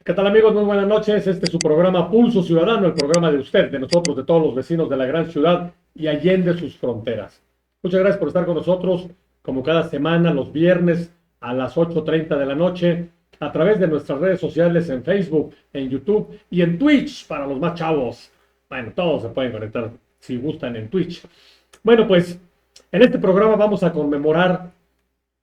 ¿Qué tal amigos? Muy buenas noches. Este es su programa Pulso Ciudadano, el programa de usted, de nosotros, de todos los vecinos de la gran ciudad y allende sus fronteras. Muchas gracias por estar con nosotros, como cada semana, los viernes a las 8:30 de la noche, a través de nuestras redes sociales en Facebook, en YouTube y en Twitch para los más chavos. Bueno, todos se pueden conectar si gustan en Twitch. Bueno, pues en este programa vamos a conmemorar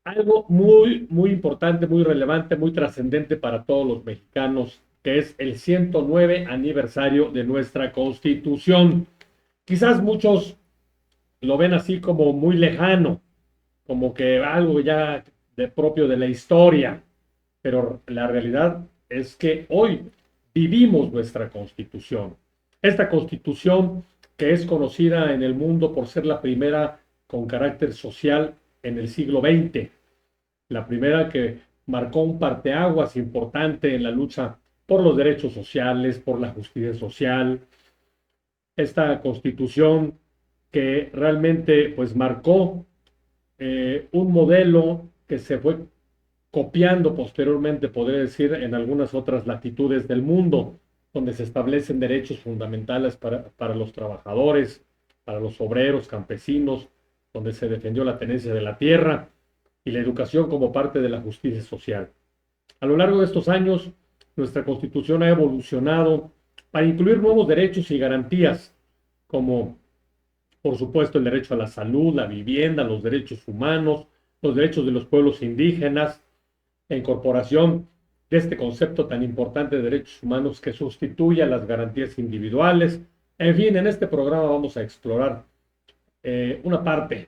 algo muy, muy importante, muy relevante, muy trascendente para todos los mexicanos, que es el 109 aniversario de nuestra Constitución. Quizás muchos lo ven así como muy lejano, como que algo ya de propio de la historia, pero la realidad es que hoy vivimos nuestra Constitución. Esta Constitución que es conocida en el mundo por ser la primera con carácter social en el siglo XX, la primera que marcó un parteaguas importante en la lucha por los derechos sociales, por la justicia social. Esta constitución que realmente pues marcó un modelo que se fue copiando posteriormente, podría decir, en algunas otras latitudes del mundo, donde se establecen derechos fundamentales para los trabajadores, para los obreros, campesinos, donde se defendió la tenencia de la tierra y la educación como parte de la justicia social. A lo largo de estos años, nuestra Constitución ha evolucionado para incluir nuevos derechos y garantías, como por supuesto el derecho a la salud, la vivienda, los derechos humanos, los derechos de los pueblos indígenas, la incorporación de este concepto tan importante de derechos humanos que sustituye a las garantías individuales. En fin, en este programa vamos a explorar una parte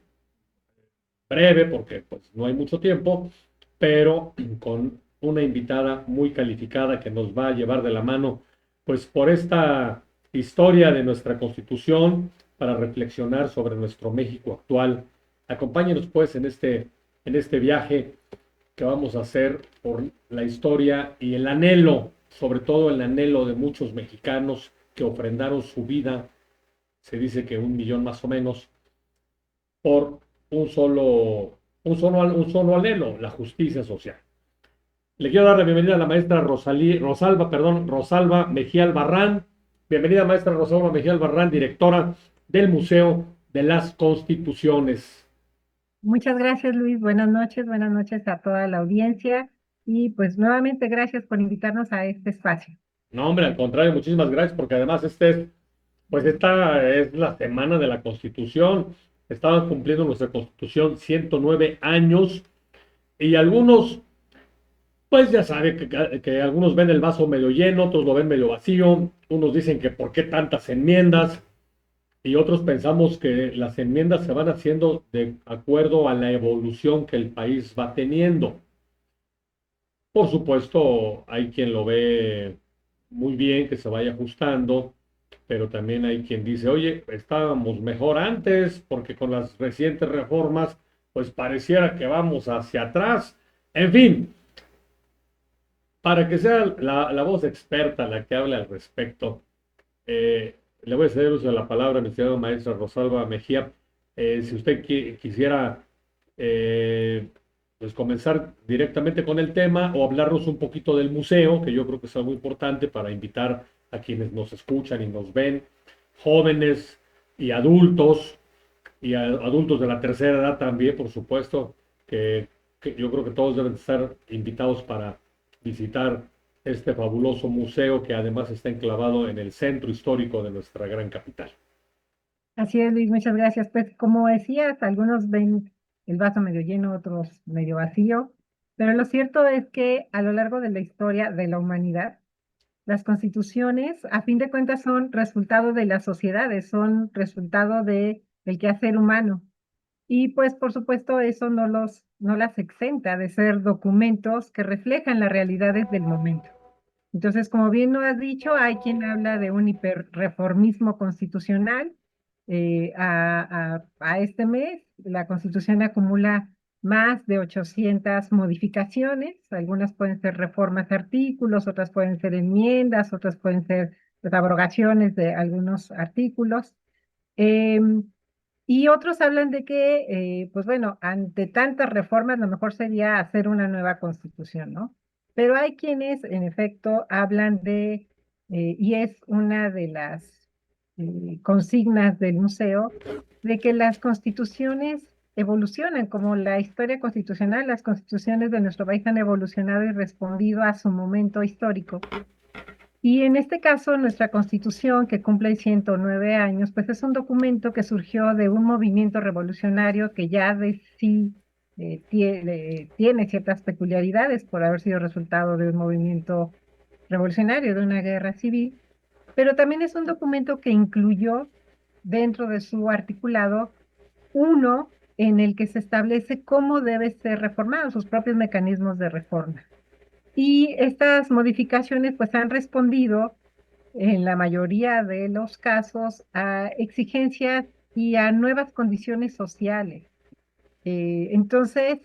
breve, porque pues, no hay mucho tiempo, pero con una invitada muy calificada que nos va a llevar de la mano, pues por esta historia de nuestra Constitución, para reflexionar sobre nuestro México actual. Acompáñenos pues en este viaje que vamos a hacer por la historia y el anhelo, sobre todo el anhelo de muchos mexicanos que ofrendaron su vida, se dice que 1 millón más o menos, por un solo anhelo, la justicia social. Le quiero dar la bienvenida a la maestra Rosalba Mejía Albarrán. Bienvenida, maestra Rosalba Mejía Albarrán, directora del Museo de las Constituciones. Muchas gracias, Luis. Buenas noches a toda la audiencia y pues nuevamente gracias por invitarnos a este espacio. No, hombre, al contrario, muchísimas gracias, porque además pues esta es la semana de la Constitución. Estaban cumpliendo nuestra Constitución 109 años y algunos, pues ya sabe que algunos ven el vaso medio lleno, otros lo ven medio vacío, unos dicen que por qué tantas enmiendas y otros pensamos que las enmiendas se van haciendo de acuerdo a la evolución que el país va teniendo. Por supuesto, hay quien lo ve muy bien, que se vaya ajustando, pero también hay quien dice, oye, estábamos mejor antes, porque con las recientes reformas, pues pareciera que vamos hacia atrás. En fin, para que sea la voz experta la que hable al respecto, le voy a ceder uso de la palabra a mi estimada maestra Rosalba Mejía. Si usted quisiera eh, pues comenzar directamente con el tema o hablarnos un poquito del museo, que yo creo que es algo importante para invitar a quienes nos escuchan y nos ven, jóvenes y adultos de la tercera edad también, por supuesto, que yo creo que todos deben estar invitados para visitar este fabuloso museo que además está enclavado en el centro histórico de nuestra gran capital. Así es, Luis, muchas gracias. Pues como decías, algunos ven el vaso medio lleno, otros medio vacío, pero lo cierto es que a lo largo de la historia de la humanidad, las constituciones, a fin de cuentas, son resultado de las sociedades, son resultado del quehacer humano. Y pues, por supuesto, eso no las exenta de ser documentos que reflejan las realidades del momento. Entonces, como bien lo has dicho, hay quien habla de un hiperreformismo constitucional. A este mes, la Constitución acumula más de 800 modificaciones. Algunas pueden ser reformas de artículos, otras pueden ser enmiendas, otras pueden ser pues, abrogaciones de algunos artículos. Em, y otros hablan de que, pues bueno, ante tantas reformas, lo mejor sería hacer una nueva constitución, ¿no? Pero hay quienes, en efecto, hablan de, y es una de las consignas del museo, de que las constituciones evolucionan, como la historia constitucional, las constituciones de nuestro país han evolucionado y respondido a su momento histórico. Y en este caso, nuestra constitución, que cumple 109 años, pues es un documento que surgió de un movimiento revolucionario que ya de sí tiene ciertas peculiaridades por haber sido resultado de un movimiento revolucionario, de una guerra civil, pero también es un documento que incluyó dentro de su articulado uno en el que se establece cómo debe ser reformado, sus propios mecanismos de reforma. Y estas modificaciones pues han respondido en la mayoría de los casos a exigencias y a nuevas condiciones sociales. Entonces,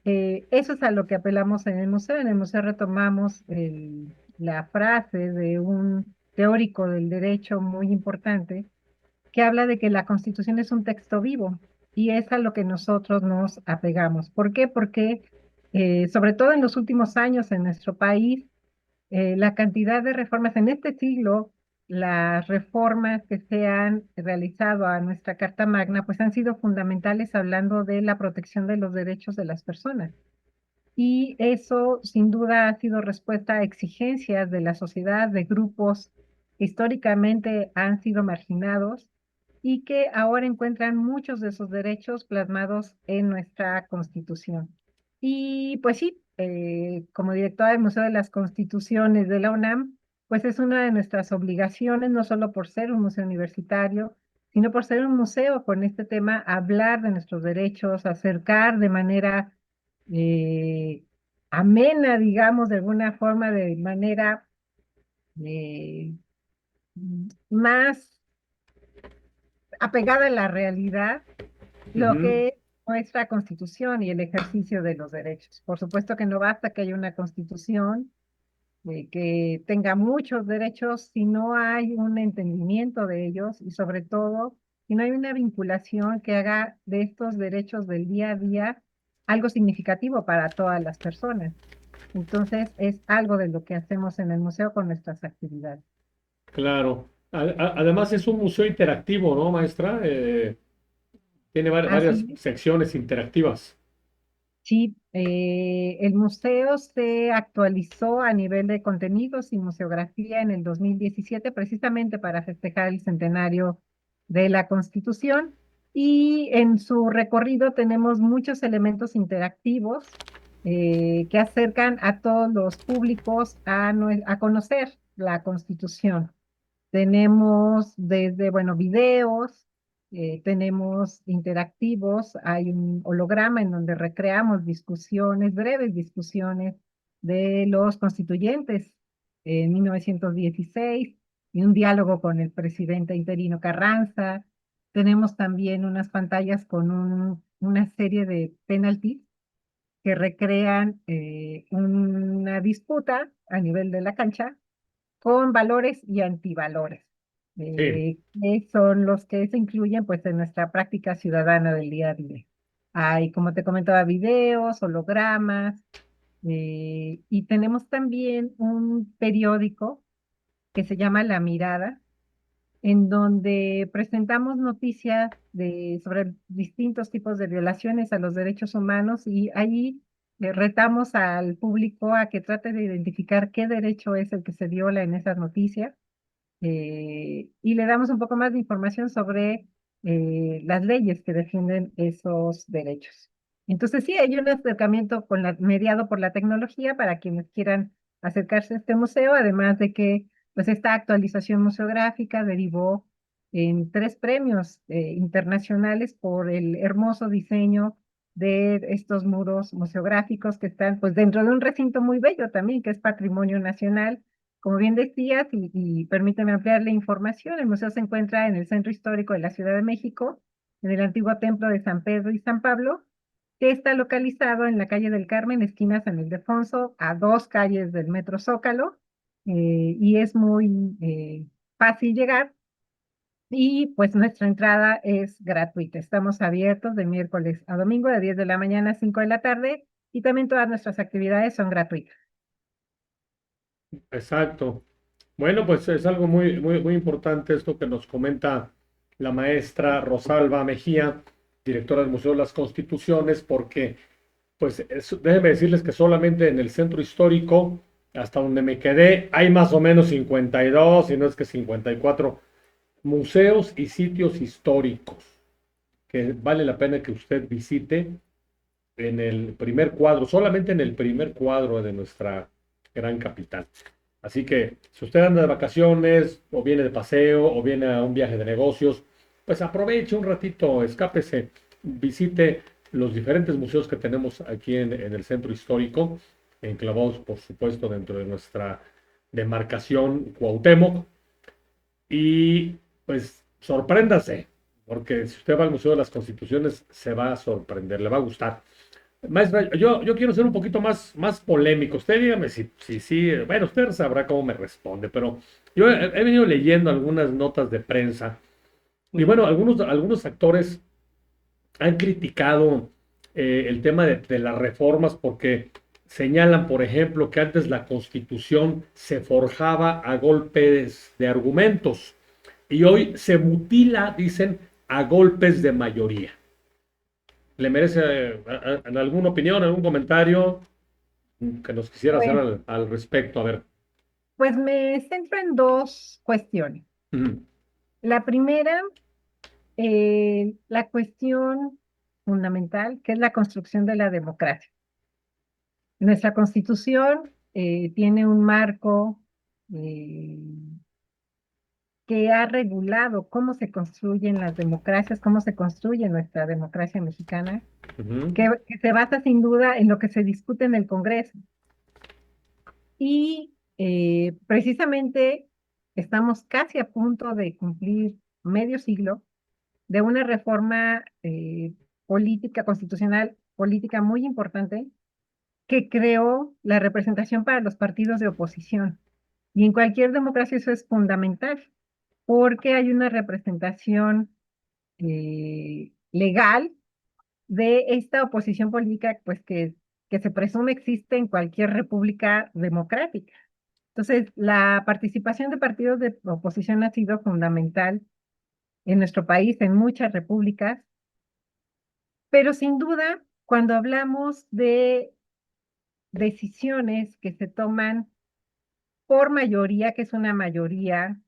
eso es a lo que apelamos en el museo. En el museo retomamos la frase de un teórico del derecho muy importante que habla de que la Constitución es un texto vivo y es a lo que nosotros nos apegamos. ¿Por qué? Porque sobre todo en los últimos años en nuestro país, la cantidad de reformas en este siglo, las reformas que se han realizado a nuestra Carta Magna, pues han sido fundamentales hablando de la protección de los derechos de las personas. Y eso sin duda ha sido respuesta a exigencias de la sociedad, de grupos que históricamente han sido marginados y que ahora encuentran muchos de esos derechos plasmados en nuestra Constitución. Y pues sí, como directora del Museo de las Constituciones de la UNAM, pues es una de nuestras obligaciones, no solo por ser un museo universitario, sino por ser un museo con este tema, hablar de nuestros derechos, acercar de manera eh, amena, digamos, de alguna forma, de manera eh, más apegada a la realidad, lo Ujú. que es nuestra constitución y el ejercicio de los derechos. Por supuesto que no basta que haya una constitución que tenga muchos derechos si no hay un entendimiento de ellos y sobre todo si no hay una vinculación que haga de estos derechos del día a día algo significativo para todas las personas. Entonces, es algo de lo que hacemos en el museo con nuestras actividades. Claro. Además es un museo interactivo, ¿no, maestra? Tiene varias Así, secciones interactivas. sí, el museo se actualizó a nivel de contenidos y museografía en el 2017, precisamente para festejar el centenario de la Constitución. Y en su recorrido tenemos muchos elementos interactivos que acercan a todos los públicos a conocer la Constitución. Tenemos desde, bueno, videos, tenemos interactivos, hay un holograma en donde recreamos discusiones, breves discusiones de los constituyentes en 1916 y un diálogo con el presidente interino Carranza. Tenemos también unas pantallas con una serie de penaltis que recrean una disputa a nivel de la cancha con valores y antivalores, Sí. que son los que se incluyen pues en nuestra práctica ciudadana del día a día. Hay, como te comentaba, videos, hologramas, y tenemos también un periódico que se llama La Mirada, en donde presentamos noticias sobre distintos tipos de violaciones a los derechos humanos y allí retamos al público a que trate de identificar qué derecho es el que se viola en esas noticias, y le damos un poco más de información sobre las leyes que defienden esos derechos. Entonces sí, hay un acercamiento mediado por la tecnología para quienes quieran acercarse a este museo, además de que pues esta actualización museográfica derivó en 3 premios internacionales por el hermoso diseño de estos muros museográficos que están pues dentro de un recinto muy bello también, que es Patrimonio Nacional. Como bien decías, y permíteme ampliar la información, el museo se encuentra en el centro histórico de la Ciudad de México, en el antiguo templo de San Pedro y San Pablo, que está localizado en la calle del Carmen, esquina San Ildefonso, a 2 calles del Metro Zócalo, y es muy fácil llegar. Y pues nuestra entrada es gratuita. Estamos abiertos de miércoles a domingo de 10 de la mañana a 5 de la tarde y también todas nuestras actividades son gratuitas. Exacto. Bueno, pues es algo muy importante esto que nos comenta la maestra Rosalba Mejía, directora del Museo de las Constituciones, porque pues déjenme decirles que solamente en el centro histórico, hasta donde me quedé, hay más o menos 52, si no es que 54 museos y sitios históricos que vale la pena que usted visite en el primer cuadro, solamente en el primer cuadro de nuestra gran capital. Así que si usted anda de vacaciones o viene de paseo o viene a un viaje de negocios, pues aproveche un ratito, escápese, visite los diferentes museos que tenemos aquí en el centro histórico, enclavados por supuesto dentro de nuestra demarcación Cuauhtémoc, y pues sorpréndase, porque si usted va al Museo de las Constituciones se va a sorprender, le va a gustar. Maestra, yo quiero ser un poquito más polémico. Usted dígame si, bueno, usted sabrá cómo me responde, pero yo he venido leyendo algunas notas de prensa y Sí. bueno, algunos actores han criticado el tema de las reformas porque señalan, por ejemplo, que antes la Constitución se forjaba a golpes de argumentos y hoy se mutila, dicen, a golpes de mayoría. ¿Le merece alguna opinión, algún comentario que nos quisiera hacer Pues, al respecto? A ver. pues me centro en dos cuestiones. Ujú, La primera, la cuestión fundamental, que es la construcción de la democracia. Nuestra Constitución tiene un marco eh, que ha regulado cómo se construyen las democracias, cómo se construye nuestra democracia mexicana, ujú, que se basa sin duda en lo que se discute en el Congreso. Y precisamente estamos casi a punto de cumplir medio siglo de una reforma política, constitucional, política muy importante que creó la representación para los partidos de oposición. Y en cualquier democracia eso es fundamental, porque hay una representación legal de esta oposición política, pues que se presume existe en cualquier república democrática. Entonces, la participación de partidos de oposición ha sido fundamental en nuestro país, en muchas repúblicas, pero sin duda, cuando hablamos de decisiones que se toman por mayoría, que es una mayoría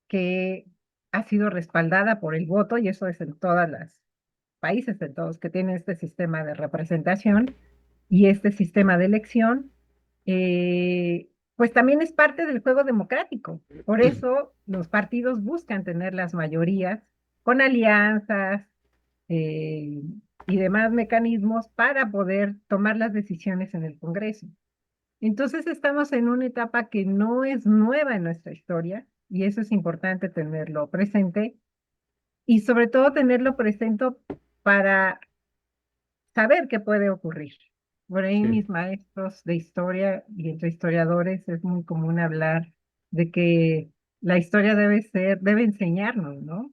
que ha sido respaldada por el voto, y eso es en todos los países, en todos que tienen este sistema de representación y este sistema de elección, pues también es parte del juego democrático. Por eso los partidos buscan tener las mayorías con alianzas eh, y demás mecanismos para poder tomar las decisiones en el Congreso. Entonces estamos en una etapa que no es nueva en nuestra historia y eso es importante tenerlo presente y sobre todo tenerlo presente para saber qué puede ocurrir. Por ahí sí, mis maestros de historia y entre historiadores es muy común hablar de que la historia debe enseñarnos, ¿no?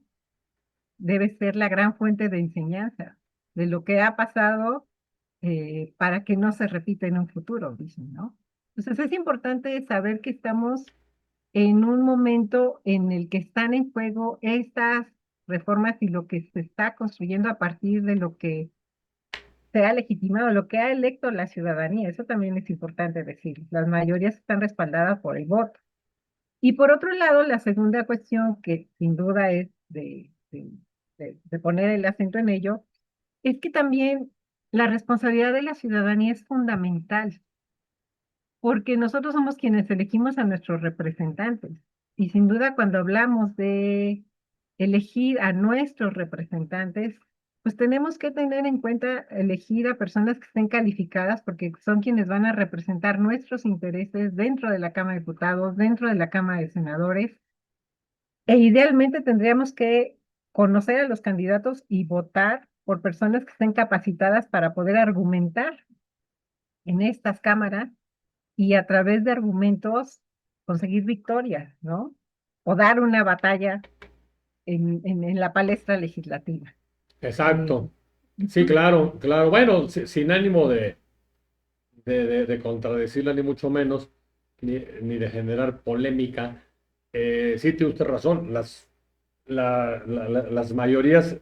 Debe ser la gran fuente de enseñanza de lo que ha pasado para que no se repita en un futuro, dicen, ¿no? Entonces es importante saber que estamos en un momento en el que están en juego estas reformas y lo que se está construyendo a partir de lo que se ha legitimado, lo que ha electo la ciudadanía. Eso también es importante decir. Las mayorías están respaldadas por el voto. Y por otro lado, la segunda cuestión, que sin duda es de poner el acento en ello, es que también la responsabilidad de la ciudadanía es fundamental, porque nosotros somos quienes elegimos a nuestros representantes. Y sin duda, cuando hablamos de elegir a nuestros representantes, pues tenemos que tener en cuenta elegir a personas que estén calificadas porque son quienes van a representar nuestros intereses dentro de la Cámara de Diputados, dentro de la Cámara de Senadores. E idealmente tendríamos que conocer a los candidatos y votar por personas que estén capacitadas para poder argumentar en estas cámaras y a través de argumentos conseguir victorias, ¿no? O dar una batalla en la palestra legislativa. Eh, exacto. Sí, ujú, claro, claro. Bueno, sin ánimo de contradecirla ni mucho menos, ni de generar polémica. Sí, tiene usted razón, las mayorías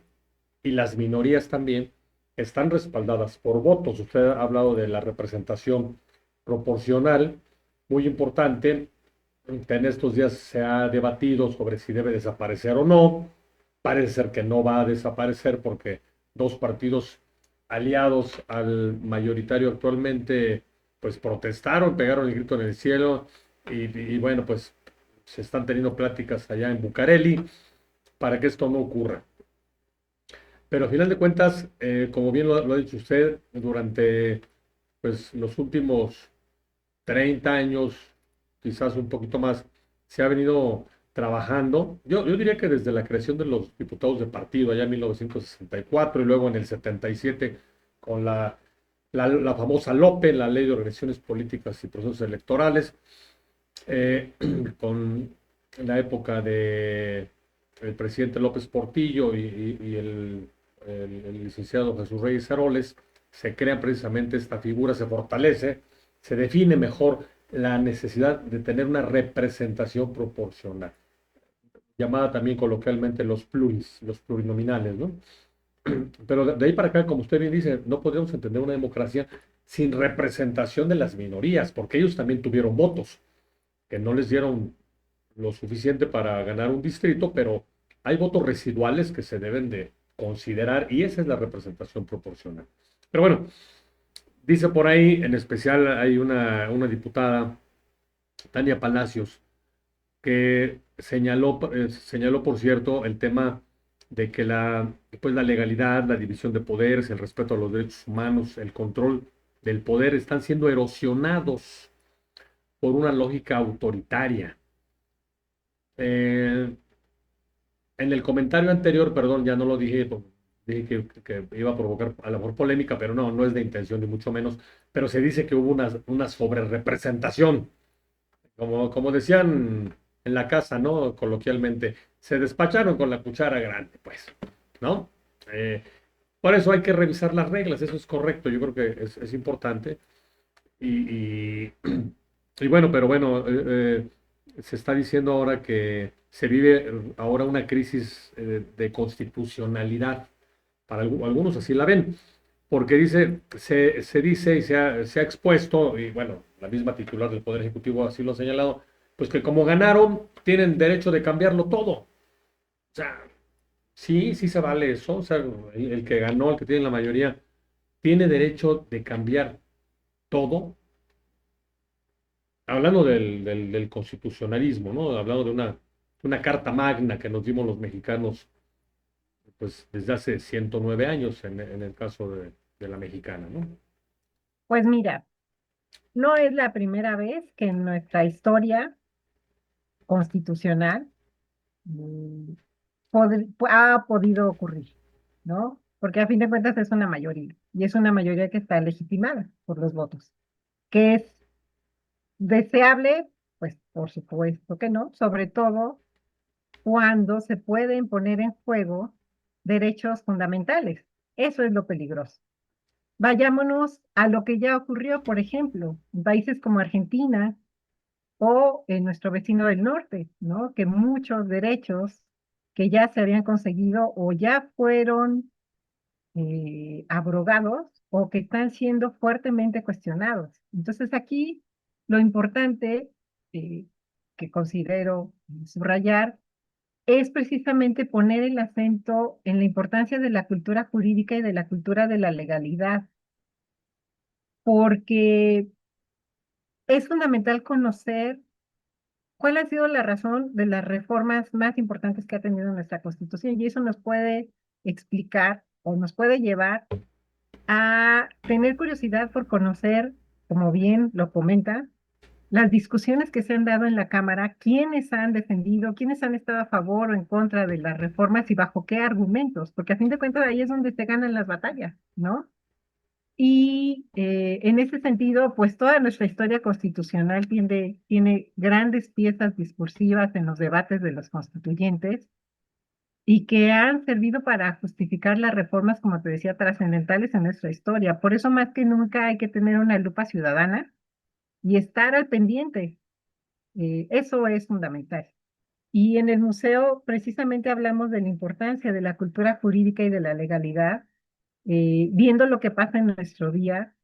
y las minorías también están respaldadas por votos. Usted ha hablado de la representación proporcional, muy importante. En estos días se ha debatido sobre si debe desaparecer o no. Parece ser que no va a desaparecer porque dos partidos aliados al mayoritario actualmente, pues protestaron, pegaron el grito en el cielo y bueno, pues se están teniendo pláticas allá en Bucareli para que esto no ocurra. Pero a final de cuentas, como bien lo ha dicho usted, durante pues, los últimos 30 años, quizás un poquito más, se ha venido trabajando. Yo diría que desde la creación de los diputados de partido, allá en 1964 y luego en el 77 con la famosa LOPE, la Ley de Organizaciones Políticas y Procesos Electorales, eh, con la época de el presidente López Portillo y el licenciado Jesús Reyes Heroles, se crea precisamente esta figura, se fortalece, se define mejor la necesidad de tener una representación proporcional, llamada también coloquialmente los plurinominales, ¿no? Pero de ahí para acá, como usted bien dice, no podemos entender una democracia sin representación de las minorías, porque ellos también tuvieron votos que no les dieron lo suficiente para ganar un distrito, pero hay votos residuales que se deben de considerar y esa es la representación proporcional. Pero bueno, dice por ahí, en especial hay una diputada, Tania Palacios, que señaló, por cierto, el tema de que pues la legalidad, la división de poderes, el respeto a los derechos humanos, el control del poder están siendo erosionados por una lógica autoritaria. Eh, en el comentario anterior, perdón, ya no lo dije, dije que iba a provocar a lo mejor polémica, pero no es de intención ni mucho menos, pero se dice que hubo una sobrerepresentación, como decían en la casa, ¿no? Coloquialmente, se despacharon con la cuchara grande, pues, ¿no? Eh, por eso hay que revisar las reglas, eso es correcto, yo creo que es importante. Y, y bueno, pero bueno, se está diciendo ahora que se vive ahora una crisis de constitucionalidad. Para algunos así la ven, porque se dice y se ha expuesto, y bueno, la misma titular del Poder Ejecutivo así lo ha señalado, pues que como ganaron, tienen derecho de cambiarlo todo. O sea, sí, sí se vale eso. O sea, el que ganó, el que tiene la mayoría, tiene derecho de cambiar todo hablando del constitucionalismo, ¿no? Hablando de una carta magna que nos dimos los mexicanos, pues desde hace 109 años en el caso de la mexicana, ¿no? Pues mira, no es la primera vez que en nuestra historia constitucional mm, ha podido ocurrir, ¿no? Porque a fin de cuentas es una mayoría, y es una mayoría que está legitimada por los votos. ¿Que es deseable? Pues por supuesto que no, sobre todo cuando se pueden poner en juego derechos fundamentales. Eso es lo peligroso. Vayámonos a lo que ya ocurrió, por ejemplo, en países como Argentina o en nuestro vecino del norte, ¿no? Que muchos derechos que ya se habían conseguido o ya fueron abrogados o que están siendo fuertemente cuestionados. Entonces aquí lo importante eh, que considero subrayar es precisamente poner el acento en la importancia de la cultura jurídica y de la cultura de la legalidad, porque es fundamental conocer cuál ha sido la razón de las reformas más importantes que ha tenido nuestra Constitución y eso nos puede explicar o nos puede llevar a tener curiosidad por conocer, como bien lo comenta, las discusiones que se han dado en la Cámara, quiénes han defendido, quiénes han estado a favor o en contra de las reformas y bajo qué argumentos, porque a fin de cuentas ahí es donde se ganan las batallas, ¿no? Y en ese sentido, pues toda nuestra historia constitucional tiene grandes piezas discursivas en los debates de los constituyentes y que han servido para justificar las reformas, como te decía, trascendentales en nuestra historia. Por eso más que nunca hay que tener una lupa ciudadana y estar al pendiente Eso es fundamental. Y en el museo precisamente hablamos de la importancia de la cultura jurídica y de la legalidad, viendo lo que pasa en nuestro día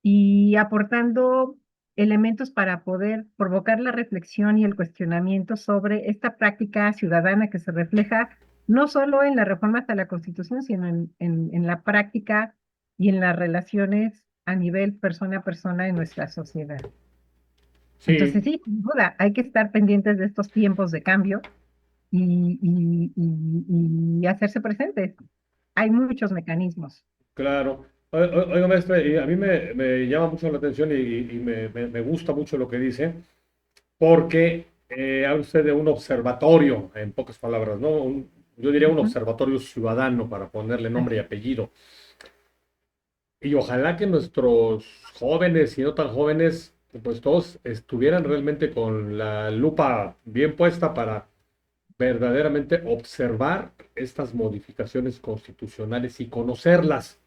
y aportando elementos para poder provocar la reflexión y el cuestionamiento sobre esta práctica ciudadana que se refleja no solo en la reforma a la Constitución, sino en la práctica y en las relaciones a nivel persona a persona en nuestra sociedad. Entonces, Sí, sí, sin duda, hay que estar pendientes de estos tiempos de cambio y hacerse presentes. Hay muchos mecanismos. claro. Oiga, maestra, y a mí me llama mucho la atención y me gusta mucho lo que dice, porque habla usted de un observatorio, en pocas palabras, ¿no? Yo diría un Ujú. observatorio ciudadano para ponerle nombre y Así, apellido. Y ojalá que nuestros jóvenes y no tan jóvenes, pues todos estuvieran realmente con la lupa bien puesta para verdaderamente observar estas modificaciones constitucionales y conocerlas.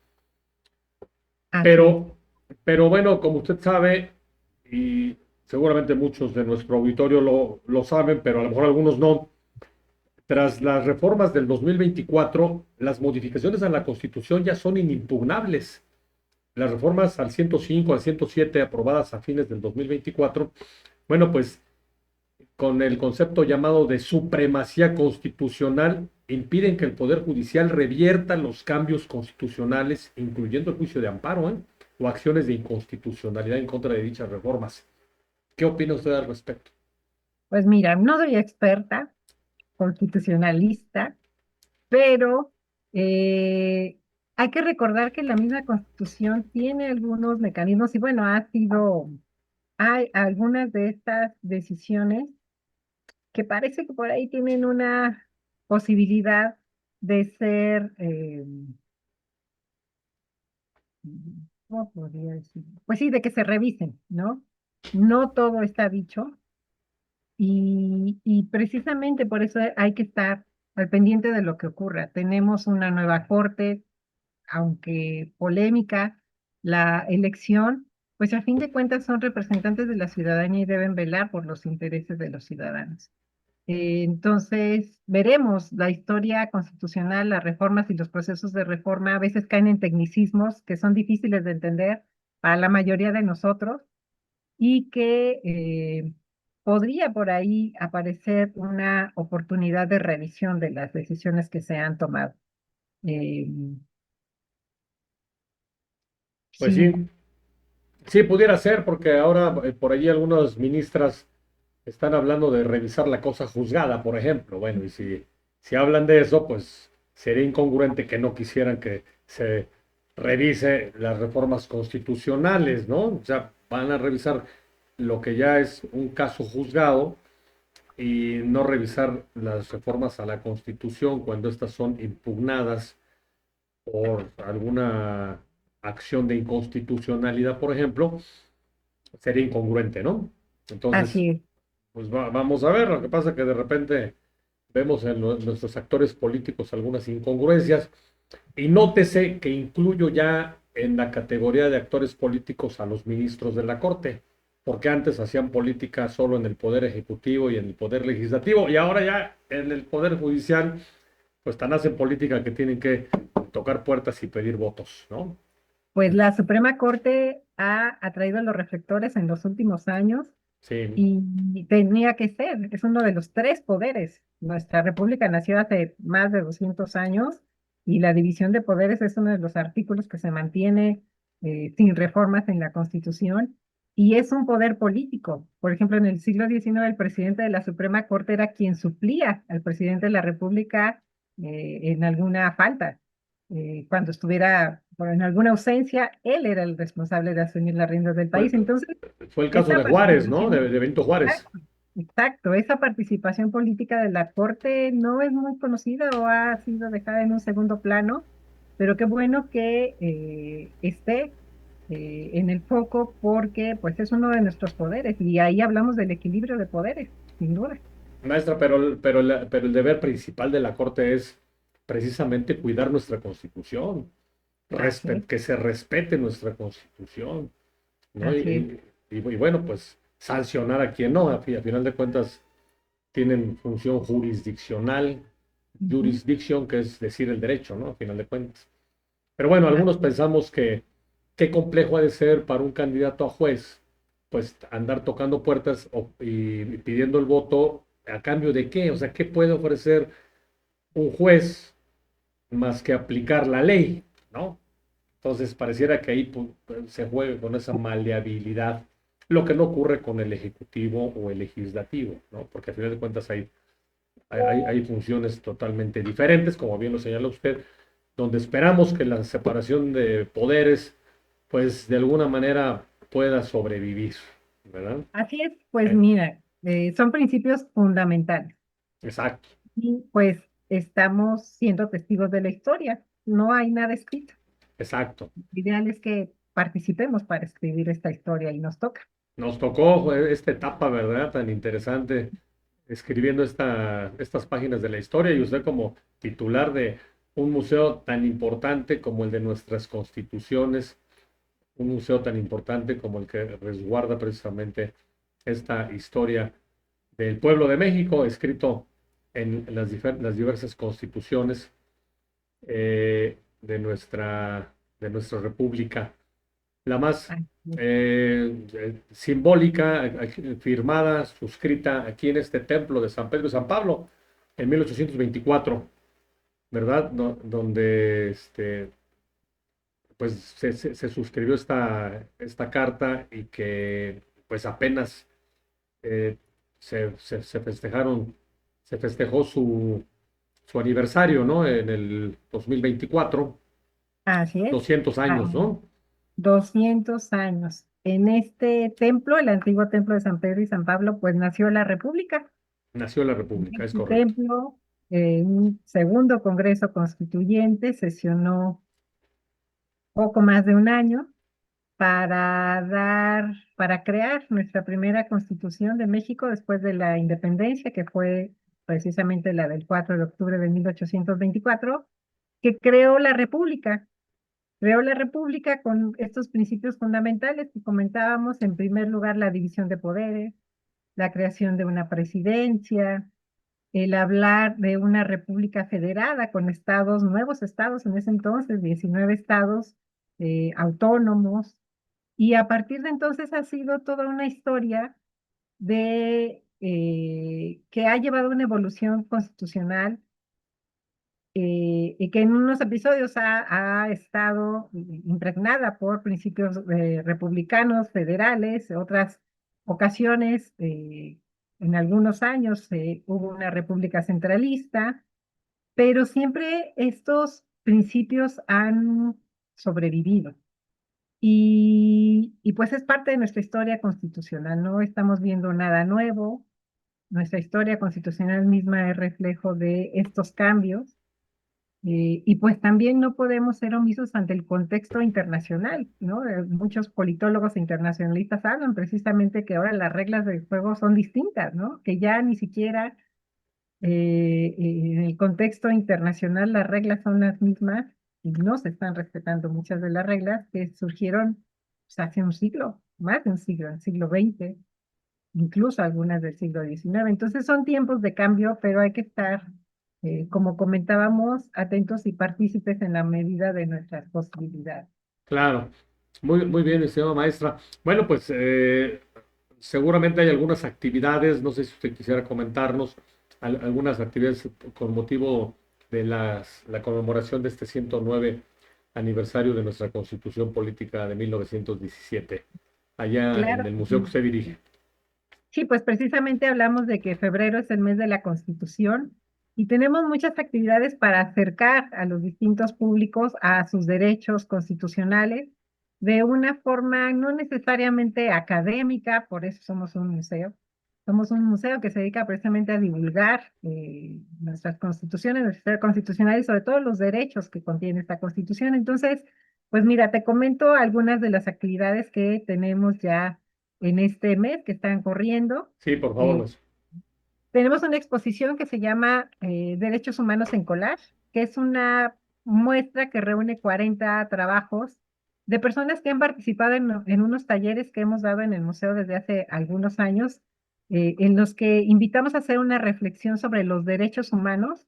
así es. Pero, pero bueno, como usted sabe, y seguramente muchos de nuestro auditorio lo saben, pero a lo mejor algunos no, tras las reformas del 2024, las modificaciones a la Constitución ya son inimpugnables. Las reformas al 105, al 107 aprobadas a fines del 2024, bueno, pues con el concepto llamado de supremacía constitucional, impiden que el Poder Judicial revierta los cambios constitucionales, incluyendo el juicio de amparo, o acciones de inconstitucionalidad en contra de dichas reformas. ¿Qué opina usted al respecto? Pues mira, no soy experta constitucionalista, pero eh, hay que recordar que la misma Constitución tiene algunos mecanismos y bueno, hay algunas de estas decisiones que parece que por ahí tienen una posibilidad de ser, ¿cómo podría decir? Pues sí, de que se revisen, ¿no? No todo está dicho y precisamente por eso hay que estar al pendiente de lo que ocurra. Tenemos una nueva corte, aunque polémica, la elección, pues a fin de cuentas son representantes de la ciudadanía y deben velar por los intereses de los ciudadanos. Entonces, veremos la historia constitucional, las reformas y los procesos de reforma a veces caen en tecnicismos que son difíciles de entender para la mayoría de nosotros y que podría por ahí aparecer una oportunidad de revisión de las decisiones que se han tomado. Eh, Pues sí, sí, sí pudiera ser, porque ahora por allí algunas ministras están hablando de revisar la cosa juzgada, por ejemplo. Bueno, y si hablan de eso, pues sería incongruente que no quisieran que se revise las reformas constitucionales, ¿no? O sea, van a revisar lo que ya es un caso juzgado y no revisar las reformas a la Constitución cuando estas son impugnadas por alguna acción de inconstitucionalidad, por ejemplo, sería incongruente, ¿no? Entonces, así es. pues vamos a ver, lo que pasa es que de repente vemos en nuestros actores políticos algunas incongruencias y nótese que incluyo ya en la categoría de actores políticos a los ministros de la Corte, porque antes hacían política solo en el Poder Ejecutivo y en el Poder Legislativo y ahora ya en el Poder Judicial, pues tan hacen política que tienen que tocar puertas y pedir votos, ¿no? Pues la Suprema Corte ha atraído los reflectores en los últimos años Sí, y tenía que ser, es uno de los tres poderes. Nuestra república nació hace más de 200 años y la división de poderes es uno de los artículos que se mantiene sin reformas en la Constitución y es un poder político. Por ejemplo, en el siglo XIX el presidente de la Suprema Corte era quien suplía al presidente de la República en alguna falta. Cuando estuviera en alguna ausencia, él era el responsable de asumir las riendas del fue, país. Entonces, fue el caso esa de Juárez, ¿no? participación, De Benito Juárez. exacto, exacto, esa participación política de la Corte no es muy conocida o ha sido dejada en un segundo plano, pero qué bueno que esté en el foco porque pues es uno de nuestros poderes y ahí hablamos del equilibrio de poderes, sin duda. Maestra, pero el deber principal de la Corte es precisamente cuidar nuestra Constitución, Así es, que se respete nuestra Constitución, ¿no? así es. Y bueno, pues sancionar a quien no. A final de cuentas tienen función jurisdiccional, Ujú. jurisdiction, que es decir el derecho, ¿no? A final de cuentas. Pero bueno, Ah, algunos pensamos que qué complejo ha de ser para un candidato a juez, pues andar tocando puertas y pidiendo el voto a cambio de qué, o sea, ¿qué puede ofrecer un juez más que aplicar la ley, ¿no? Entonces pareciera que ahí pues, se juegue con esa maleabilidad, lo que no ocurre con el ejecutivo o el legislativo, ¿no? Porque al final de cuentas hay funciones totalmente diferentes, como bien lo señala usted, donde esperamos que la separación de poderes, pues de alguna manera pueda sobrevivir, ¿verdad? así es, pues Eh, mira, son principios fundamentales exacto, y pues estamos siendo testigos de la historia. No hay nada escrito. exacto. Lo ideal es que participemos para escribir esta historia y nos toca. Nos tocó esta etapa, ¿verdad? Tan interesante, escribiendo estas páginas de la historia y usted como titular de un museo tan importante como el de nuestras constituciones, un museo tan importante como el que resguarda precisamente esta historia del pueblo de México, escrito en las diversas constituciones de nuestra república. La más Así es. simbólica, firmada, suscrita aquí en este templo de San Pedro y San Pablo en 1824, ¿verdad? Donde pues se suscribió esta carta y que pues apenas eh, se festejaron, se festejó su aniversario, ¿no? En el 2024, Así es. 200 Ah, años, ¿no? 200 años. En este templo, el antiguo templo de San Pedro y San Pablo, pues nació la República. Nació la En República, es este correcto. templo, un segundo Congreso Constituyente sesionó poco más de un año para crear nuestra primera Constitución de México después de la independencia, que fue precisamente la del 4 de octubre de 1824, que creó la República. Creó la República con estos principios fundamentales que comentábamos, en primer lugar, la división de poderes, la creación de una presidencia, el hablar de una república federada con estados, nuevos estados en ese entonces, 19 estados autónomos, y a partir de entonces ha sido toda una historia de que ha llevado una evolución constitucional y que en unos episodios ha estado impregnada por principios republicanos, federales, otras ocasiones, en algunos años hubo una república centralista, pero siempre estos principios han sobrevivido. Y pues es parte de nuestra historia constitucional, no estamos viendo nada nuevo, nuestra historia constitucional misma es reflejo de estos cambios. Y pues también no podemos ser omisos ante el contexto internacional, ¿no? Muchos politólogos internacionalistas hablan precisamente que ahora las reglas del juego son distintas, ¿no? Que ya ni siquiera en el contexto internacional las reglas son las mismas y no se están respetando muchas de las reglas que surgieron pues, hace un siglo, más de un siglo, el siglo XX, incluso algunas del siglo XIX. Entonces son tiempos de cambio, pero hay que estar, como comentábamos, atentos y partícipes en la medida de nuestras posibilidades. Claro, muy bien, estimada maestra. Bueno, pues seguramente hay algunas actividades, no sé si usted quisiera comentarnos algunas actividades con motivo de la conmemoración de este 109 aniversario de nuestra Constitución Política de 1917, allá en Claro. el museo que usted dirige. Sí, pues precisamente hablamos de que febrero es el mes de la Constitución y tenemos muchas actividades para acercar a los distintos públicos a sus derechos constitucionales de una forma no necesariamente académica, por eso somos un museo. Somos un museo que se dedica precisamente a divulgar nuestras constituciones, nuestra historia constitucional y sobre todo los derechos que contiene esta constitución. Entonces, pues mira, te comento algunas de las actividades que tenemos ya en este mes que están corriendo. Sí, por favor, Eh, maestra. tenemos una exposición que se llama Derechos Humanos en Collage, que es una muestra que reúne 40 trabajos de personas que han participado en unos talleres que hemos dado en el museo desde hace algunos años, en los que invitamos a hacer una reflexión sobre los derechos humanos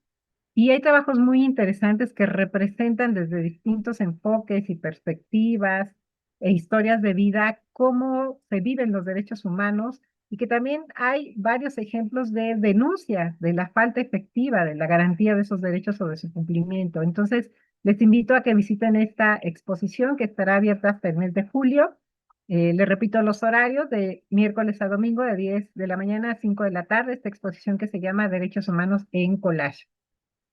y hay trabajos muy interesantes que representan desde distintos enfoques y perspectivas e historias de vida cómo se viven los derechos humanos y que también hay varios ejemplos de denuncia de la falta efectiva de la garantía de esos derechos o de su cumplimiento. Entonces, les invito a que visiten esta exposición que estará abierta hasta el mes de julio. Les repito los horarios de miércoles a domingo de 10 de la mañana a 5 de la tarde, esta exposición que se llama Derechos Humanos en Collage.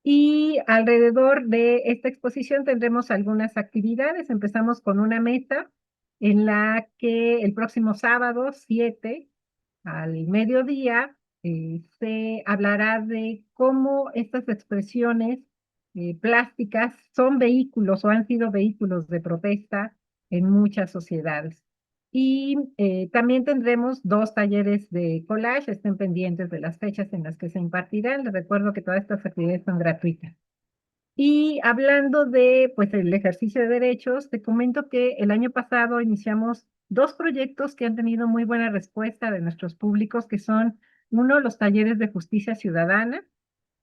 Y alrededor de esta exposición tendremos algunas actividades. Empezamos con una mesa en la que el próximo sábado 7 al mediodía se hablará de cómo estas expresiones plásticas son vehículos o han sido vehículos de protesta en muchas sociedades. Y también tendremos dos talleres de collage, estén pendientes de las fechas en las que se impartirán. Les recuerdo que todas estas actividades son gratuitas. Y hablando de, pues, el ejercicio de derechos, te comento que el año pasado iniciamos dos proyectos que han tenido muy buena respuesta de nuestros públicos, que son, uno, los talleres de justicia ciudadana,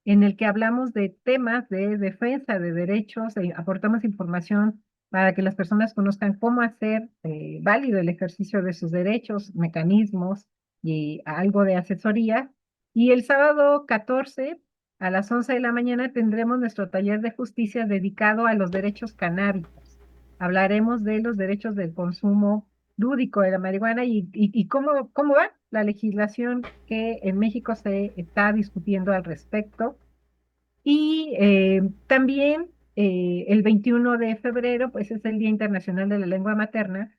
en el que hablamos de temas de defensa de derechos, aportamos información para que las personas conozcan cómo hacer válido el ejercicio de sus derechos, mecanismos y algo de asesoría. Y el sábado 14 a las 11 de la mañana tendremos nuestro taller de justicia dedicado a los derechos canábicos. Hablaremos de los derechos del consumo lúdico de la marihuana y cómo va la legislación que en México se está discutiendo al respecto. Y también el 21 de febrero, pues es el Día Internacional de la Lengua Materna,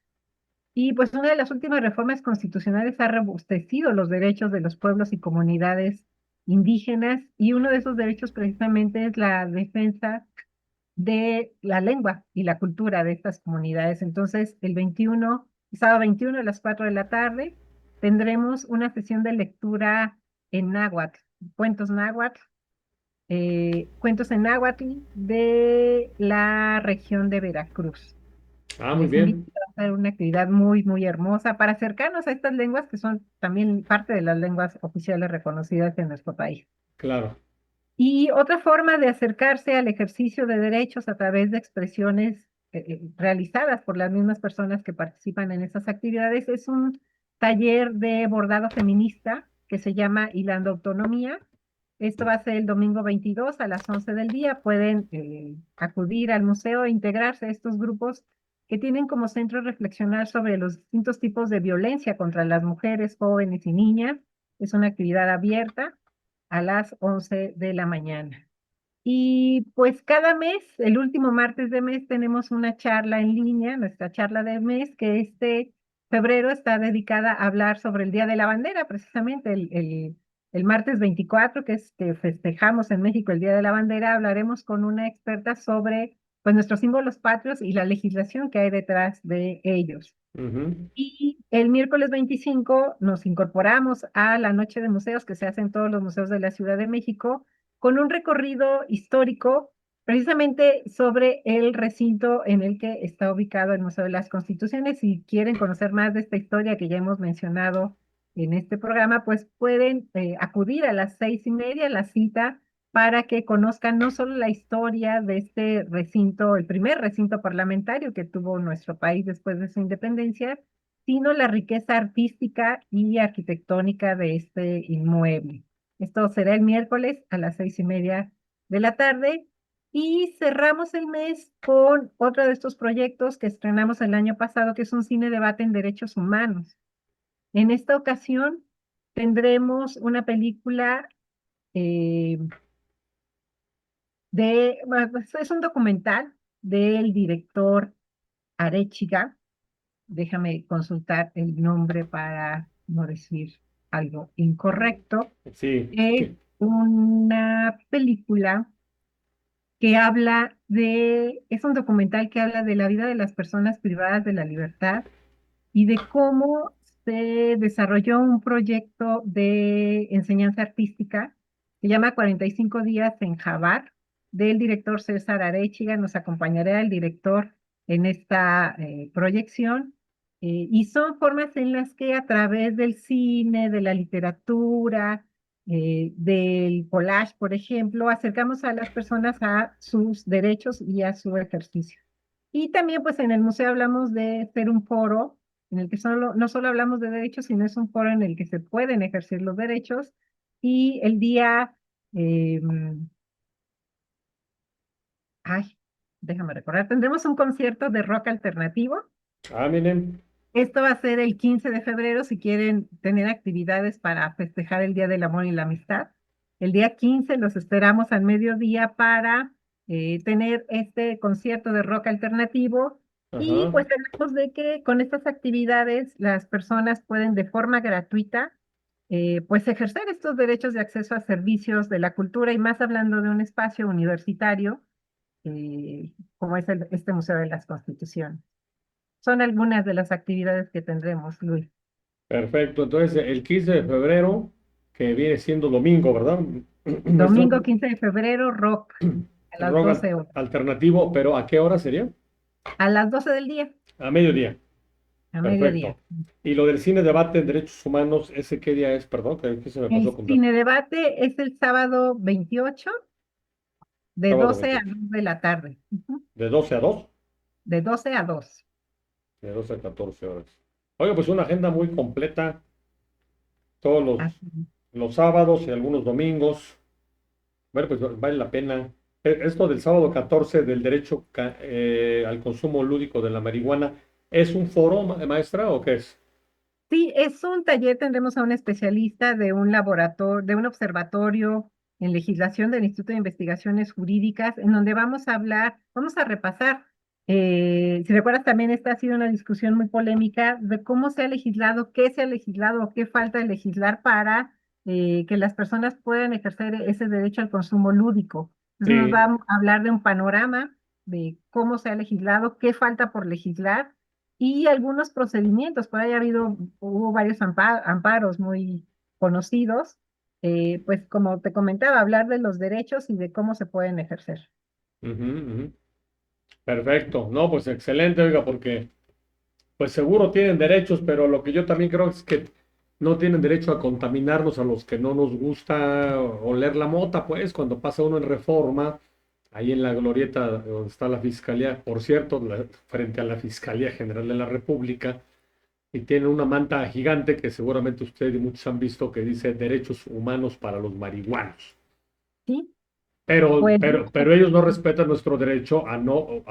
y pues una de las últimas reformas constitucionales ha robustecido los derechos de los pueblos y comunidades indígenas, y uno de esos derechos precisamente es la defensa de la lengua y la cultura de estas comunidades. Entonces, sábado 21 a las 4 de la tarde, tendremos una sesión de lectura en náhuatl, cuentos náhuatl, cuentos en náhuatl de la región de Veracruz. Ah, muy Les invito bien, a hacer una actividad muy, muy hermosa para acercarnos a estas lenguas que son también parte de las lenguas oficiales reconocidas en nuestro país. claro. Y otra forma de acercarse al ejercicio de derechos a través de expresiones realizadas por las mismas personas que participan en estas actividades es un taller de bordado feminista que se llama Hilando Autonomía. Esto va a ser el domingo 22 a las 11 del día. Pueden acudir al museo e integrarse a estos grupos que tienen como centro reflexionar sobre los distintos tipos de violencia contra las mujeres, jóvenes y niñas. Es una actividad abierta a las 11 de la mañana. Y pues cada mes, el último martes de mes, tenemos una charla en línea, nuestra charla del mes, que este febrero está dedicada a hablar sobre el Día de la Bandera, precisamente el martes 24, que es que festejamos en México el Día de la Bandera, hablaremos con una experta sobre pues nuestros símbolos patrios y la legislación que hay detrás de ellos. Ujú. Y el miércoles 25 nos incorporamos a la noche de museos que se hace en todos los museos de la Ciudad de México con un recorrido histórico precisamente sobre el recinto en el que está ubicado el Museo de las Constituciones. Si quieren conocer más de esta historia que ya hemos mencionado en este programa, pues pueden acudir a las 6:30 a la cita para que conozcan no solo la historia de este recinto, el primer recinto parlamentario que tuvo nuestro país después de su independencia, sino la riqueza artística y arquitectónica de este inmueble. Esto será el miércoles a las 6:30 de la tarde. Y cerramos el mes con otro de estos proyectos que estrenamos el año pasado, que es un cine debate en derechos humanos. En esta ocasión tendremos una película eh, bueno, pues, es un documental del director Arechiga. Déjame consultar el nombre para no decir algo incorrecto. Sí, Es una película que es un documental que habla de la vida de las personas privadas de la libertad y de cómo se desarrolló un proyecto de enseñanza artística que se llama 45 días en Jabar, del director César Arechiga. Nos acompañará el director en esta proyección. Y son formas en las que a través del cine, de la literatura, del collage, por ejemplo, acercamos a las personas a sus derechos y a su ejercicio. Y también, pues en el museo hablamos de ser un foro en el que no solo hablamos de derechos, sino es un foro en el que se pueden ejercer los derechos. Y el día, eh, ay, déjame recordar, tendremos un concierto de rock alternativo. Ah, miren. Esto va a ser el 15 de febrero si quieren tener actividades para festejar el Día del Amor y la Amistad. El día 15 los esperamos al mediodía para tener este concierto de rock alternativo y Ajá. pues hablamos de que con estas actividades las personas pueden de forma gratuita pues ejercer estos derechos de acceso a servicios de la cultura y más hablando de un espacio universitario como es este Museo de las Constituciones. Son algunas de las actividades que tendremos, Luis. Perfecto. Entonces, el 15 de febrero, que viene siendo domingo, ¿verdad? Maestra, Domingo 15 de febrero, rock, a las rock 12 horas. alternativo, pero ¿a qué hora sería? A las 12 del día, A mediodía. a mediodía. Perfecto. Y lo del cine debate en derechos humanos, ¿ese qué día es? Perdón, que se me pasó a El apuntar. cine debate es el sábado 28 de Sábado 12 a 28. 2 de la tarde. Ujú. De 12 a 2, De 12 a 2. de 12 a 14 horas. Oye, pues una agenda muy completa, todos Así. los sábados y algunos domingos. Bueno, pues vale la pena. Esto del sábado 14 del derecho al consumo lúdico de la marihuana, ¿es un foro, maestra, o qué es? Sí, es un taller, tendremos a un especialista de un laboratorio, de un observatorio en legislación del Instituto de Investigaciones Jurídicas, en donde vamos a hablar, vamos a repasar, si recuerdas también esta ha sido una discusión muy polémica de cómo se ha legislado, qué se ha legislado o qué falta de legislar para que las personas puedan ejercer ese derecho al consumo lúdico. Entonces nos va Sí. a hablar de un panorama de cómo se ha legislado, qué falta por legislar y algunos procedimientos. Por ahí hubo varios amparos muy conocidos, pues como te comentaba, hablar de los derechos y de cómo se pueden ejercer. Ujú, ujú. Perfecto. No, pues excelente, oiga, porque pues seguro tienen derechos, pero lo que yo también creo es que no tienen derecho a contaminarnos a los que no nos gusta oler la mota, pues cuando pasa uno en Reforma, ahí en la glorieta donde está la Fiscalía, por cierto, frente a la Fiscalía General de la República, y tiene una manta gigante que seguramente usted y muchos han visto que dice derechos humanos para los marihuanos. ¿Sí? Pero, Pues pero, pero ellos no respetan nuestro derecho a no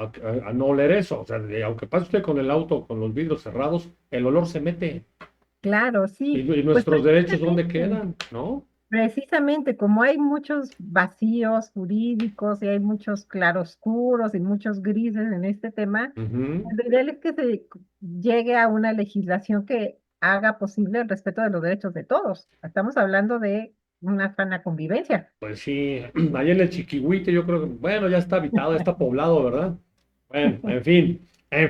oler eso. O sea, aunque pase usted con el auto con los vidrios cerrados, el olor se mete. claro, sí. Y Pues nuestros derechos, ¿dónde precisamente, quedan? ¿No? precisamente como hay muchos vacíos jurídicos y hay muchos claroscuros y muchos grises en este tema, Ujú. lo ideal es que se llegue a una legislación que haga posible el respeto de los derechos de todos. Estamos hablando de una sana convivencia. Pues sí, ahí en el Chiquihuite yo creo que, bueno, ya está habitado, ya está poblado, ¿verdad? Bueno, en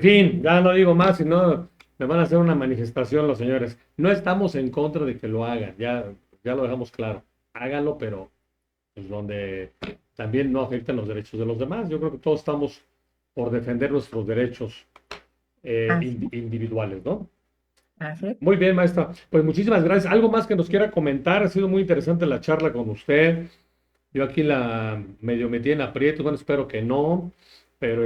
fin, ya no digo más, si no me van a hacer una manifestación los señores. No estamos en contra de que lo hagan, ya lo dejamos claro. Háganlo, pero pues donde también no afecten los derechos de los demás. Yo creo que todos estamos por defender nuestros derechos Así, individuales, ¿no? así es. Muy bien, maestra. Pues muchísimas gracias. ¿Algo más que nos quiera comentar? Ha sido muy interesante la charla con usted. Yo aquí la medio metí en aprietos, bueno, espero que no, pero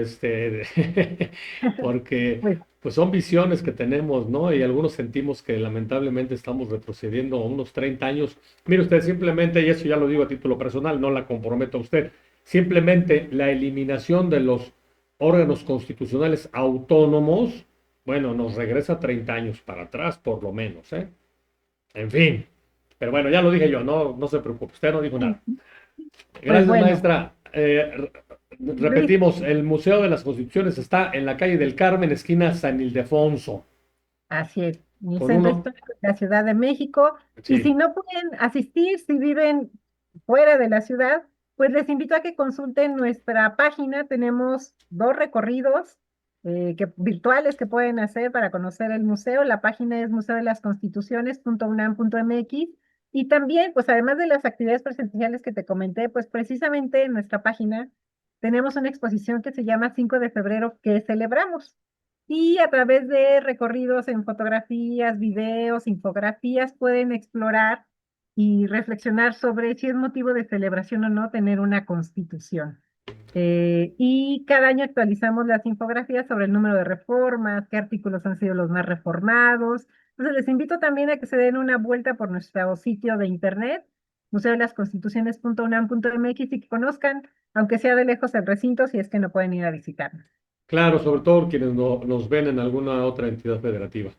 porque Pues pues son visiones que tenemos, ¿no? Y algunos sentimos que lamentablemente estamos retrocediendo a unos 30 años. Mire usted, simplemente, y eso ya lo digo a título personal, no la comprometo a usted, simplemente la eliminación de los órganos constitucionales autónomos, bueno, nos regresa 30 años para atrás, por lo menos, ¿eh? En fin, pero bueno, ya lo dije yo, no se preocupe, usted no dijo nada. pues Gracias, bueno, maestra. Luis, Repetimos, el Museo de las Constituciones está en la calle del Carmen, esquina San Ildefonso. así es, en el Con Centro uno, Histórico de la Ciudad de México. Y si sí, no pueden asistir, si viven fuera de la ciudad, pues les invito a que consulten nuestra página. Tenemos dos recorridos virtuales que pueden hacer para conocer el museo. La página es museodelasconstituciones.unam.mx. Y también, pues además de las actividades presenciales que te comenté, pues precisamente en nuestra página tenemos una exposición que se llama 5 de febrero que celebramos. Y a través de recorridos en fotografías, videos, infografías, pueden explorar y reflexionar sobre si es motivo de celebración o no tener una constitución. Y cada año actualizamos las infografías sobre el número de reformas, qué artículos han sido los más reformados. Entonces les invito también a que se den una vuelta por nuestro sitio de internet, museodelasconstituciones.unam.mx, y que conozcan, aunque sea de lejos, el recinto si es que no pueden ir a visitarnos. Claro, sobre todo quienes nos ven en alguna otra entidad federativa,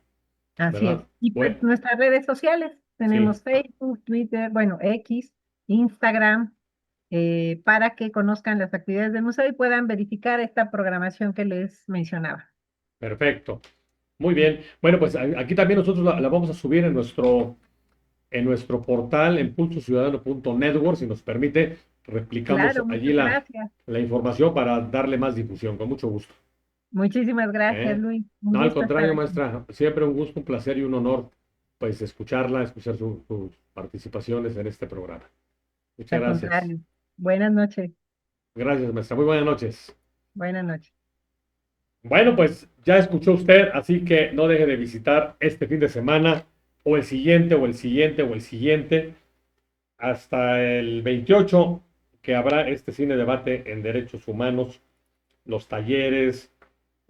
Así es. ¿verdad? Y pues Bueno, nuestras redes sociales, sí, tenemos Facebook, Twitter, bueno, X, Instagram, para que conozcan las actividades del museo y puedan verificar esta programación que les mencionaba. perfecto. Muy bien. Bueno, pues aquí también nosotros la vamos a subir en nuestro portal en pulsociudadano.network, si nos permite, replicamos Claro, allí muchas gracias. la información para darle más difusión, con mucho gusto. Muchísimas gracias, ¿Eh? Luis. Un No, al gusto estar contrario, aquí. maestra, siempre un gusto, un placer y un honor, pues, escucharla, escuchar sus participaciones en este programa. Muchas Al gracias. contrario. Buenas noches. Gracias, maestra. Muy buenas noches. Buenas noches. Bueno, pues ya escuchó usted, así que no deje de visitar este fin de semana, o el siguiente, o el siguiente, o el siguiente, hasta el 28, que habrá este cine debate en derechos humanos, los talleres,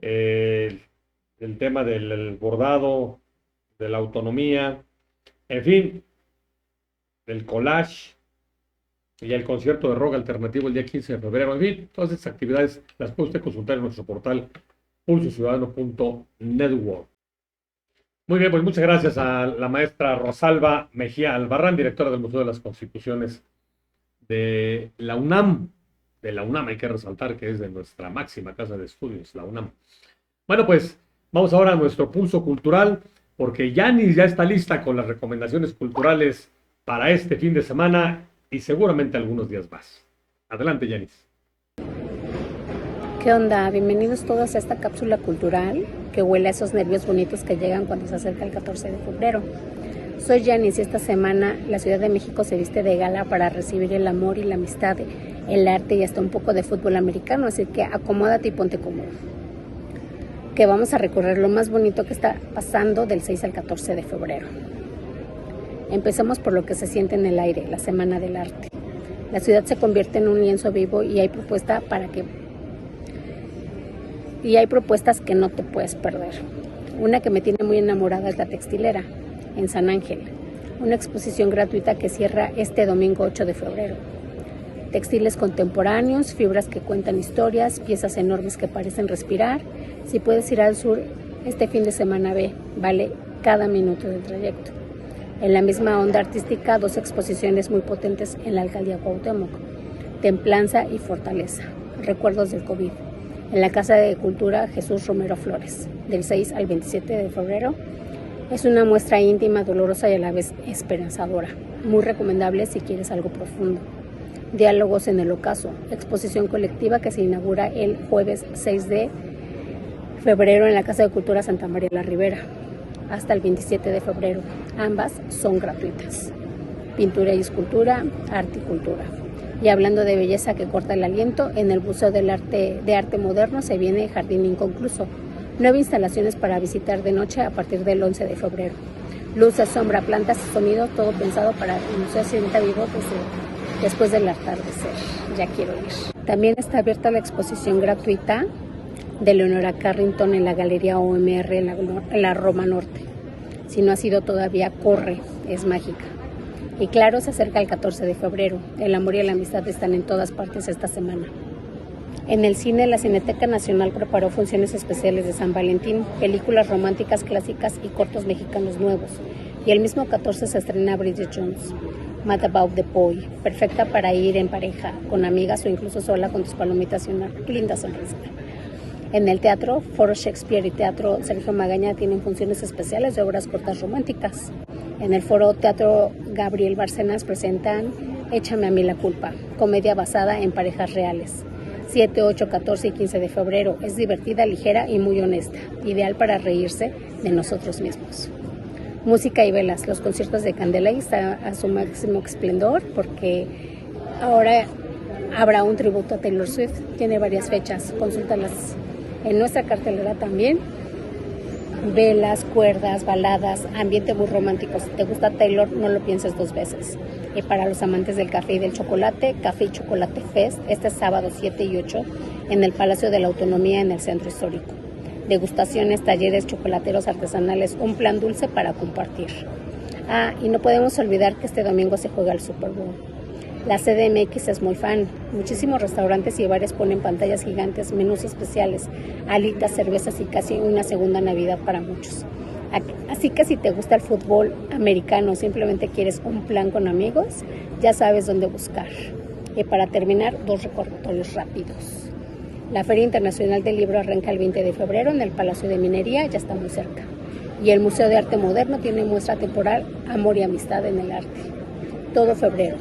eh, el tema del bordado, de la autonomía, en fin, del collage y el concierto de rock alternativo el día 15 de febrero. En fin, todas estas actividades las puede usted consultar en nuestro portal pulsociudadano.network. Muy bien, pues muchas gracias a la maestra Rosalba Mejía Albarrán, directora del Museo de las Constituciones de la UNAM. De la UNAM hay que resaltar que es de nuestra máxima casa de estudios, la UNAM. Bueno, pues vamos ahora a nuestro pulso cultural, porque Yanis ya está lista con las recomendaciones culturales para este fin de semana y seguramente algunos días más. Adelante, Yanis. ¿Qué onda? Bienvenidos todos a esta cápsula cultural que huele a esos nervios bonitos que llegan cuando se acerca el 14 de febrero. Soy Yanis y esta semana la Ciudad de México se viste de gala para recibir el amor y la amistad, el arte y hasta un poco de fútbol americano, así que acomódate y ponte cómodo. Que vamos a recorrer lo más bonito que está pasando del 6 al 14 de febrero. Empecemos por lo que se siente en el aire, la Semana del Arte. La ciudad se convierte en un lienzo vivo y hay propuestas que no te puedes perder. Una que me tiene muy enamorada es la Textilera, en San Ángel, una exposición gratuita que cierra este domingo 8 de febrero. Textiles contemporáneos, fibras que cuentan historias, piezas enormes que parecen respirar. Si puedes ir al sur este fin de semana, vale cada minuto del trayecto. En la misma onda artística, dos exposiciones muy potentes en la alcaldía Cuauhtémoc, Templanza y Fortaleza, recuerdos del COVID. En la Casa de Cultura Jesús Romero Flores, del 6 al 27 de febrero. Es una muestra íntima, dolorosa y a la vez esperanzadora. Muy recomendable si quieres algo profundo. Diálogos en el Ocaso, exposición colectiva que se inaugura el jueves 6 de febrero en la Casa de Cultura Santa María la Ribera, hasta el 27 de febrero. Ambas son gratuitas. Pintura y escultura, arte y cultura. Y hablando de belleza que corta el aliento, en el Museo de Arte Moderno se viene Jardín Inconcluso. 9 instalaciones para visitar de noche a partir del 11 de febrero. Luces, sombra, plantas y sonido, todo pensado para que el museo se sienta vivo después del atardecer. Ya quiero ir. También está abierta la exposición gratuita de Leonora Carrington en la Galería OMR en la Roma Norte. Si no has ido todavía, corre, es mágica. Y claro, se acerca el 14 de febrero. El amor y la amistad están en todas partes esta semana. En el cine, la Cineteca Nacional preparó funciones especiales de San Valentín, películas románticas clásicas y cortos mexicanos nuevos. Y el mismo 14 se estrena Bridget Jones, Mad About the Boy, perfecta para ir en pareja, con amigas o incluso sola con tus palomitas y una linda sonrisa. En el teatro, Foro Shakespeare y Teatro Sergio Magaña tienen funciones especiales de obras cortas románticas. En el Foro Teatro Gabriel Bárcenas presentan Échame a mí la culpa, comedia basada en parejas reales. 7, 8, 14 y 15 de febrero. Es divertida, ligera y muy honesta, ideal para reírse de nosotros mismos. Música y velas. Los conciertos de Candela están a su máximo esplendor porque ahora habrá un tributo a Taylor Swift. Tiene varias fechas, consúltalas en nuestra cartelera también. Velas, cuerdas, baladas, ambiente muy romántico. Si te gusta Taylor, no lo pienses dos veces. Y para los amantes del café y del chocolate, Café y Chocolate Fest, este sábado 7 y 8 en el Palacio de la Autonomía en el Centro Histórico. Degustaciones, talleres, chocolateros artesanales, un plan dulce para compartir. Y no podemos olvidar que este domingo se juega el Super Bowl. La CDMX es muy fan. Muchísimos restaurantes y bares ponen pantallas gigantes, menús especiales, alitas, cervezas y casi una segunda Navidad para muchos. Así que si te gusta el fútbol americano o simplemente quieres un plan con amigos, ya sabes dónde buscar. Y para terminar, 2 recordatorios rápidos. La Feria Internacional del Libro arranca el 20 de febrero en el Palacio de Minería, ya está muy cerca. Y el Museo de Arte Moderno tiene muestra temporal Amor y Amistad en el Arte. Todo febrero,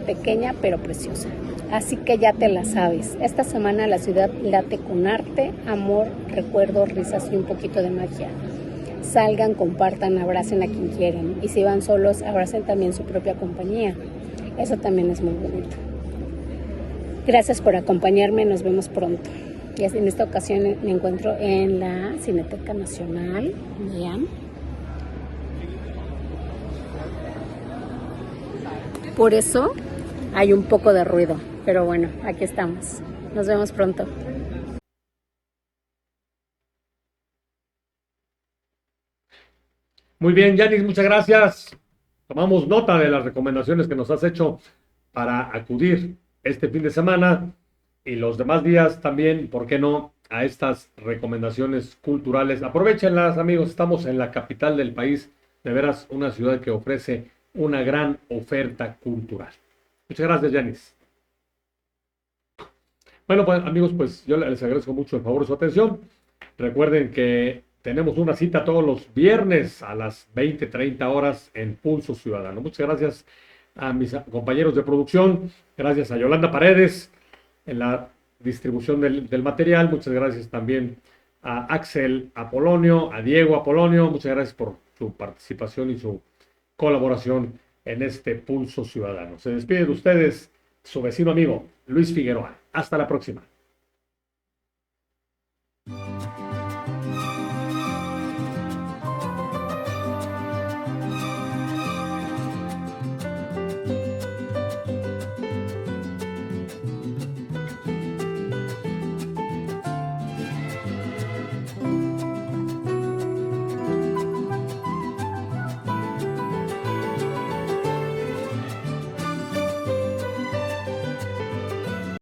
pequeña pero preciosa. Así que ya te la sabes. Esta semana la ciudad late con arte, amor, recuerdos, risas y un poquito de magia. Salgan, compartan, abracen a quien quieren. Y si van solos, abracen también su propia compañía. Eso también es muy bonito. Gracias por acompañarme, nos vemos pronto. Y en esta ocasión me encuentro en la Cineteca Nacional. Vean. Por eso hay un poco de ruido, pero bueno, aquí estamos. Nos vemos pronto. Muy bien, Yanis, muchas gracias. Tomamos nota de las recomendaciones que nos has hecho para acudir este fin de semana y los demás días también, ¿por qué no?, a estas recomendaciones culturales. Aprovechenlas, amigos, estamos en la capital del país, de veras una ciudad que ofrece una gran oferta cultural. Muchas gracias, Yanis. Bueno, pues amigos, pues yo les agradezco mucho el favor de su atención. Recuerden que tenemos una cita todos los viernes a las 20:30 horas en Pulso Ciudadano. Muchas gracias a mis compañeros de producción, gracias a Yolanda Paredes en la distribución del material, muchas gracias también a Axel Apolonio, a Diego Apolonio, muchas gracias por su participación y su colaboración en este Pulso Ciudadano. Se despide de ustedes su vecino amigo Luis Figueroa. Hasta la próxima.